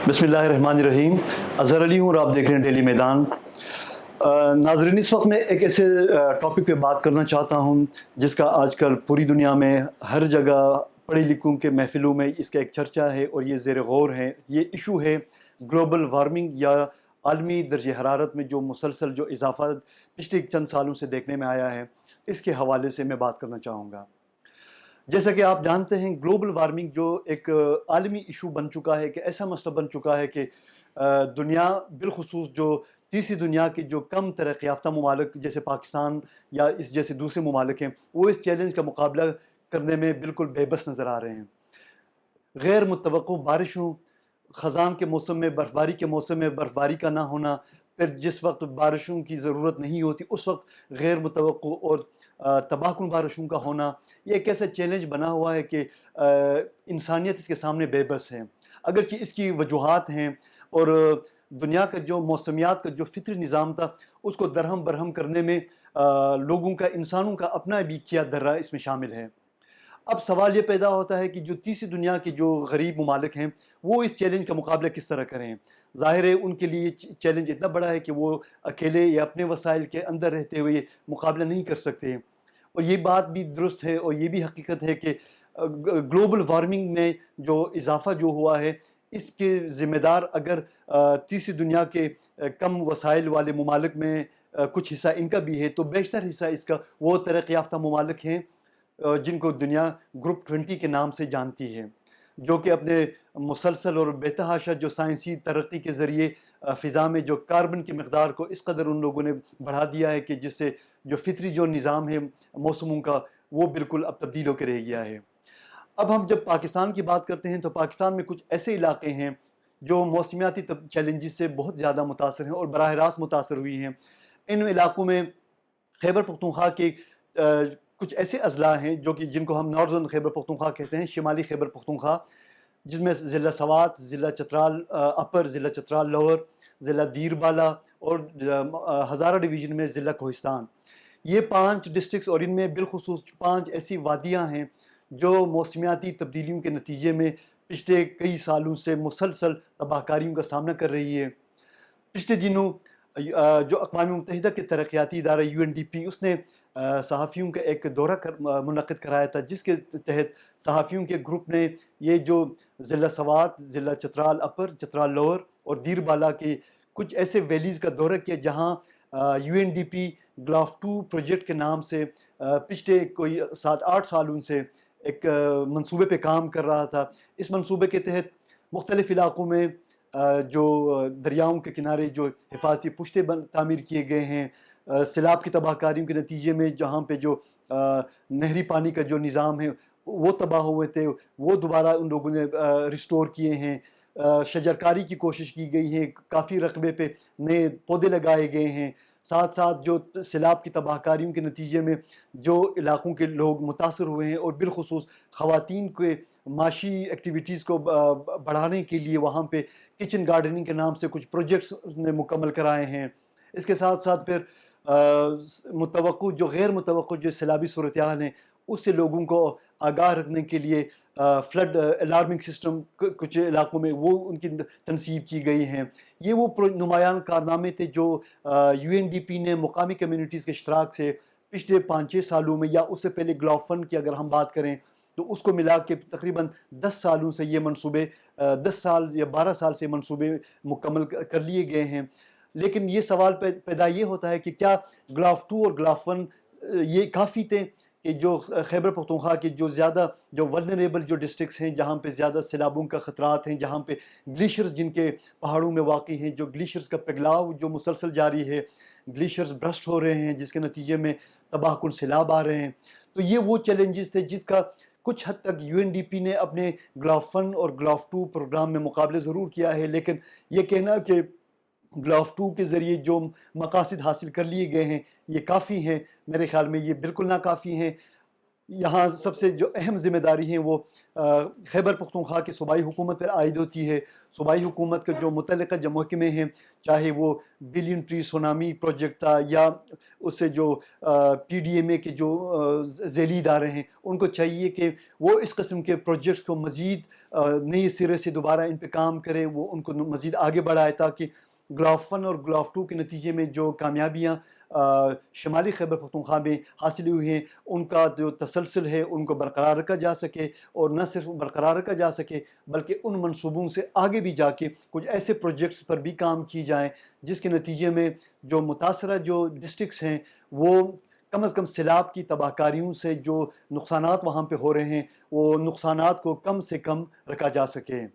बिस्मिल्लाहिर्रहमानिर्रहीम। अज़हर अली हूँ और आप देख रहे हैं डेली मैदान। नाज़रीन, इस वक्त मैं एक ऐसे टॉपिक पे बात करना चाहता हूँ जिसका आजकल पूरी दुनिया में हर जगह पढ़े लिखों के महफिलों में इसका एक चर्चा है और ये ज़ेर गौर है। ये इशू है ग्लोबल वार्मिंग या आलमी दर्जे हरारत में जो मुसलसल जो इजाफ़ा पिछले चंद सालों से देखने में आया है, इसके हवाले से मैं बात करना चाहूँगा। जैसा कि आप जानते हैं, ग्लोबल वार्मिंग जो एक आलमी इशू बन चुका है, कि ऐसा मसला बन चुका है कि दुनिया बिलखुसूस जो तीसरी दुनिया के जो कम तरक्की याफ्ता ममालिक जैसे पाकिस्तान या इस जैसे दूसरे ममालिक हैं, वो इस चैलेंज का मुकाबला करने में बिल्कुल बेबस नज़र आ रहे हैं। गैर मुतवक्को बारिशों, ख़ज़ान के मौसम में बर्फ़बारी के मौसम में बर्फ़बारी का ना होना, फिर जिस वक्त बारिशों की ज़रूरत नहीं होती उस वक्त गैर मुतवक्को और तबाहकुन बारिशों का होना, ये एक ऐसा चैलेंज बना हुआ है कि इंसानियत इसके सामने बेबस है। अगरचि इसकी वजूहात हैं और दुनिया का जो मौसमियात का जो फ़ितरी निज़ाम था, उसको दरहम बरहम करने में लोगों का, इंसानों का अपना भी किया दर्रा इसमें शामिल है। अब सवाल ये पैदा होता है कि जो तीसरी दुनिया के जो गरीब ममालिक हैं, वो इस चैलेंज का मुकाबला किस तरह करें। ज़ाहिर है उनके लिए चैलेंज इतना बड़ा है कि वो अकेले या अपने वसाइल के अंदर रहते हुए मुकाबला नहीं कर सकते। और ये बात भी दुरुस्त है और ये भी हकीकत है कि ग्लोबल वार्मिंग में जो इजाफ़ा जो हुआ है, इसके ज़िम्मेदार अगर तीसरी दुनिया के कम वसाइल वाले ममालिक में कुछ हिस्सा इनका भी है, तो बेशतर हिस्सा इसका वो तरक्की याफ्ता ममालिक हैं जिनको दुनिया ग्रुप 20 के नाम से जानती है, जो कि अपने मुसलसल और बेतहाशा जो साइंसी तरक्की के ज़रिए फ़िज़ा में जो कार्बन की मकदार को इस कदर उन लोगों ने बढ़ा दिया है कि जिससे जो फितरी जो निज़ाम है मौसमों का, वो बिल्कुल अब तब्दील होकर रह गया है। अब हम जब पाकिस्तान की बात करते हैं, तो पाकिस्तान में कुछ ऐसे इलाके हैं जो मौसमियाती चैलेंजेस से बहुत ज़्यादा मुतासर हैं और बराह रास्त मुतासर हुई हैं। इन इलाकों में खैबर पख्तूनख्वा के कुछ ऐसे अजला हैं जो कि जिनको हम नॉर्दर्न खैबर पख्तूनख्वा कहते हैं, शिमाली खैबर पख्तूनख्वा, जिसमें ज़िला सवात, ज़िला चतराल अपर, ज़िला चतराल लोअर, ज़िला दीर बाला और हज़ारा डिवीज़न में ज़िला कोहिस्तान। ये 5 डिस्ट्रिक्ट्स और इनमें बिलखुसूस 5 ऐसी वादियाँ हैं जो मौसमियाती तब्दीलियों के नतीजे में पिछले कई सालों से मुसलसल तबाहकारियों का सामना कर रही है। पिछले दिनों जो अक़वाम मुत्तहिदा के तरक्याती इदारा UNDP, उसने सहाफ़ियों का एक दौरा मुनक़्क़िद कराया था, जिसके तहत सहाफ़ियों के ग्रुप ने ये जो ज़िला सवात, ज़िला चतराल अपर, चतराल लोअर और दीर बाला के कुछ ऐसे वैलीज़ का दौरा किया जहाँ UNDP GLOF2 प्रोजेक्ट के नाम से पिछले कोई 7-8 सालों से एक मंसूबे पे काम कर रहा था। इस मंसूबे के तहत मुख्तलिफ़ इलाक़ों में जो दरियाओं के किनारे जो हिफाज़ती पुश्ते तामीर किए गए हैं, सैलाब की तबाहकारियों के नतीजे में जहाँ पे जो नहरी पानी का जो निज़ाम है वो तबाह हुए थे, वो दोबारा उन लोगों ने रिस्टोर किए हैं। शजरकारी की कोशिश की गई है, काफ़ी रकबे पे नए पौधे लगाए गए हैं। साथ साथ जो सैलाब की तबाहकारियों के नतीजे में जो इलाक़ों के लोग मुतासर हुए हैं और बिलखुसूस ख़वातीन के माशी एक्टिविटीज़ को बढ़ाने के लिए वहाँ पे किचन गार्डनिंग के नाम से कुछ प्रोजेक्ट्स उसने मुकम्मल कराए हैं। इसके साथ साथ फिर मुतवक्को जो गैर मुतवक्को जो सैलाबी सूरत हाल हैं, उससे लोगों को आगाह रखने के लिए फ्लड अलार्मिंग सिस्टम कुछ इलाकों में वो उनकी तनसीब की गई हैं। ये वो नुमायान कारनामे थे जो UNDP ने मुकामी कम्यूनिटीज़ के इश्तराक से पिछले 5-6 सालों में, या उससे पहले ग्लोफन की अगर हम बात करें तो उसको मिला के तकरीबन 10 सालों से ये मनसूबे 10 साल या 12 साल से मनसूबे मुकम्मल कर लिए गए हैं। लेकिन ये सवाल पैदा ये होता है कि क्या GLOF2 और GLOF1 ये काफ़ी थे कि जो खैबर पख्तूनख्वा के जो ज़्यादा जो वल्नरेबल जो डिस्ट्रिक्ट्स हैं, जहाँ पे ज़्यादा सैलाबों का ख़तरात हैं, जहाँ पे ग्लेशियर्स जिनके पहाड़ों में वाक़ई हैं, जो ग्लेशियर्स का पिघलाव जो मुसलसल जारी है, ग्लेशियर्स ब्रस्ट हो रहे हैं जिसके नतीजे में तबाहकुन सैलाब आ रहे हैं। तो ये वो चैलेंजेस थे जिसका कुछ हद तक UNDP ने अपने GLOF1 और GLOF2 प्रोग्राम में मुकाबले ज़रूर किया है, लेकिन ये कहना कि GLOF2 के ज़रिए जो मकासद हासिल कर लिए गए हैं ये काफ़ी हैं, मेरे ख़्याल में ये बिल्कुल नाकाफ़ी हैं। यहाँ सबसे जो अहम ज़िम्मेदारी है वो खैबर पख्तूनख्वा की सूबाई हुकूमत पर आयद होती है। सूबाई हुकूमत के जो मुतल्लिक़ा जो महकमे हैं, चाहे वो बिलियन ट्री सुनामी प्रोजेक्ट था या उससे जो PDMA के जो ज़ैली इदारे हैं, उनको चाहिए कि वो इस किस्म के प्रोजेक्ट्स को मज़ीद نئی سرے سے دوبارہ ان پہ کام کرے، وہ ان کو مزید آگے بڑھائے، تاکہ گلاف 1 اور گلاف 2 کے نتیجے میں جو کامیابیاں شمالی خیبر پختونخوا میں حاصل ہوئی ہیں، ان کا جو تسلسل ہے ان کو برقرار رکھا جا سکے، اور نہ صرف برقرار رکھا جا سکے بلکہ ان منصوبوں سے آگے بھی جا کے کچھ ایسے پروجیکٹس پر بھی کام کی جائیں جس کے نتیجے میں جو متاثرہ جو ڈسٹرکٹس ہیں وہ کم از کم سیلاب کی تباہ کاریوں سے جو نقصانات وہاں پہ ہو رہے ہیں وہ نقصانات کو کم سے کم رکھا جا سکے۔